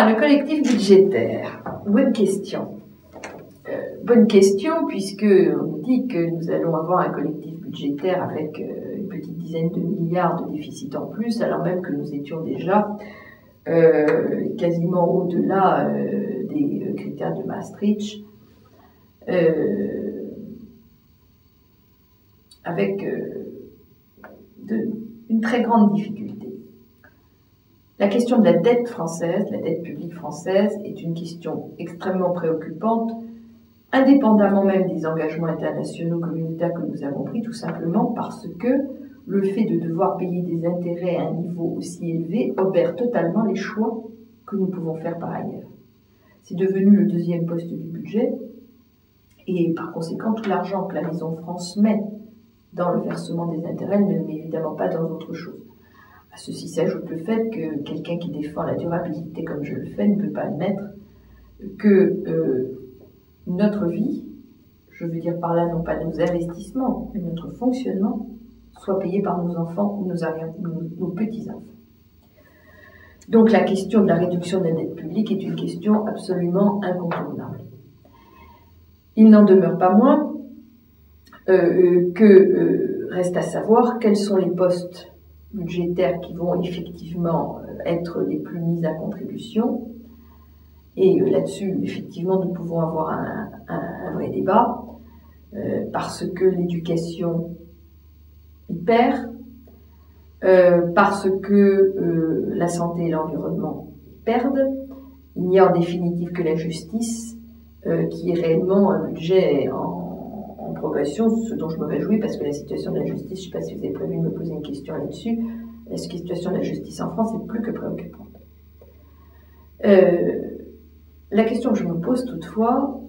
Ah, le collectif budgétaire. Bonne question. Bonne question, puisque on nous dit que nous allons avoir un collectif budgétaire avec une petite dizaine de milliards de déficit en plus, alors même que nous étions déjà quasiment au-delà des critères de Maastricht, avec une très grande difficulté. La question de la dette française, la dette publique française, est une question extrêmement préoccupante, indépendamment même des engagements internationaux communautaires que nous avons pris, tout simplement parce que le fait de devoir payer des intérêts à un niveau aussi élevé obère totalement les choix que nous pouvons faire par ailleurs. C'est devenu le deuxième poste du budget, et par conséquent, tout l'argent que la Maison France met dans le versement des intérêts ne le met évidemment pas dans autre chose. À ceci s'ajoute le fait que quelqu'un qui défend la durabilité comme je le fais ne peut pas admettre que notre vie, je veux dire par là non pas nos investissements, mais notre fonctionnement, soit payé par nos enfants ou nos petits-enfants. Donc la question de la réduction de la dette publique est une question absolument incontournable. Il n'en demeure pas moins que reste à savoir quels sont les postes budgétaires qui vont effectivement être les plus mis à contribution. Et là-dessus, effectivement, nous pouvons avoir un vrai débat, parce que l'éducation y perd, parce que la santé et l'environnement y perdent. Il n'y a en définitive que la justice qui est réellement un budget en progression, ce dont je me réjouis, parce que la situation de la justice, je ne sais pas si vous avez prévu de me poser une question là-dessus, la situation de la justice en France est plus que préoccupante. La question que je me pose toutefois,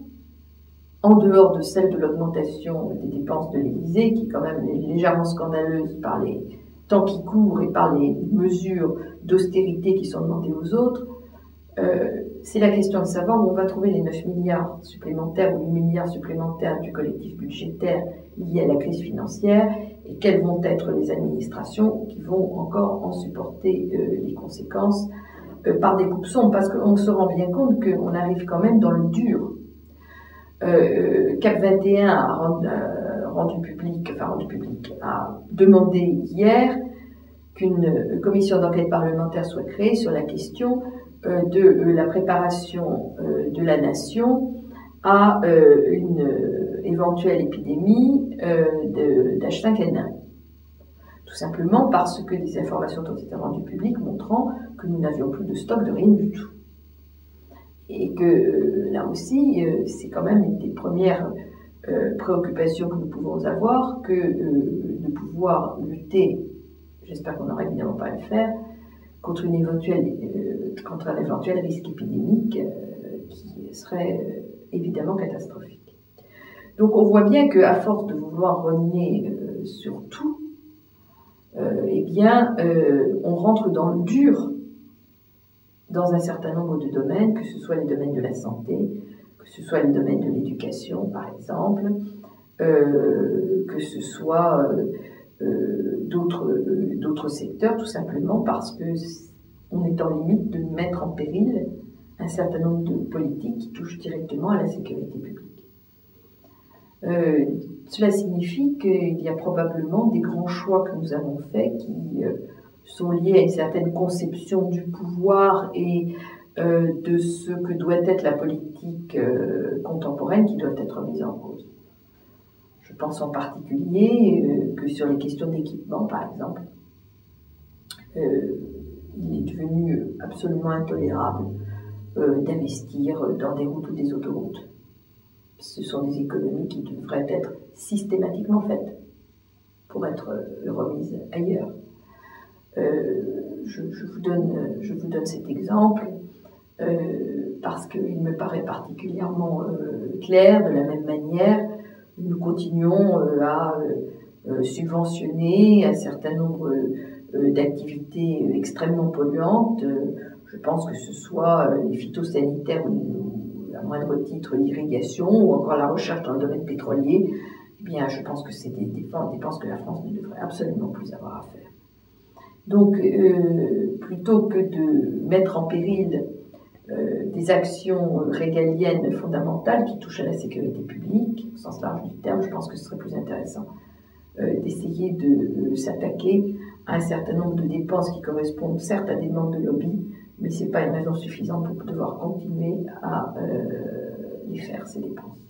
en dehors de celle de l'augmentation des dépenses de l'Élysée, qui est quand même légèrement scandaleuse par les temps qui courent et par les mesures d'austérité qui sont demandées aux autres, c'est la question de savoir où on va trouver les 9 milliards supplémentaires ou 8 milliards supplémentaires du collectif budgétaire lié à la crise financière et quelles vont être les administrations qui vont encore en supporter les conséquences par des coupes sombres, parce qu'on se rend bien compte qu'on arrive quand même dans le dur. CAP 21 a rendu public, a demandé hier qu'une commission d'enquête parlementaire soit créée sur la question de la préparation de la nation à une éventuelle épidémie d'H5N1. Tout simplement parce que des informations ont été rendues publiques montrant que nous n'avions plus de stock de rien du tout. Et que là aussi, c'est quand même une des premières préoccupations que nous pouvons avoir, que de pouvoir lutter, j'espère qu'on n'aura évidemment pas à le faire, contre un éventuel risque épidémique qui serait évidemment catastrophique. Donc on voit bien qu'à force de vouloir renier sur tout, eh bien, on rentre dans le dur dans un certain nombre de domaines, que ce soit les domaines de la santé, que ce soit les domaines de l'éducation, par exemple, que ce soit d'autres secteurs, tout simplement parce que on est en limite de mettre en péril un certain nombre de politiques qui touchent directement à la sécurité publique. Cela signifie qu'il y a probablement des grands choix que nous avons faits qui sont liés à une certaine conception du pouvoir et de ce que doit être la politique contemporaine qui doivent être mises en cause. Je pense en particulier que sur les questions d'équipement, par exemple, il est devenu absolument intolérable d'investir dans des routes ou des autoroutes. Ce sont des économies qui devraient être systématiquement faites pour être remises ailleurs. Je vous donne cet exemple parce qu'il me paraît particulièrement clair. De la même manière, nous continuons à subventionner un certain nombre d'activités extrêmement polluantes. Je pense que ce soit les phytosanitaires ou à moindre titre l'irrigation ou encore la recherche dans le domaine pétrolier. Eh bien, je pense que c'est des dépenses que la France ne devrait absolument plus avoir à faire. Donc, plutôt que de mettre en péril des actions régaliennes fondamentales qui touchent à la sécurité publique, au sens large du terme, je pense que ce serait plus intéressant d'essayer de s'attaquer à un certain nombre de dépenses qui correspondent certes à des demandes de lobby, mais ce n'est pas une raison suffisante pour devoir continuer à les faire, ces dépenses.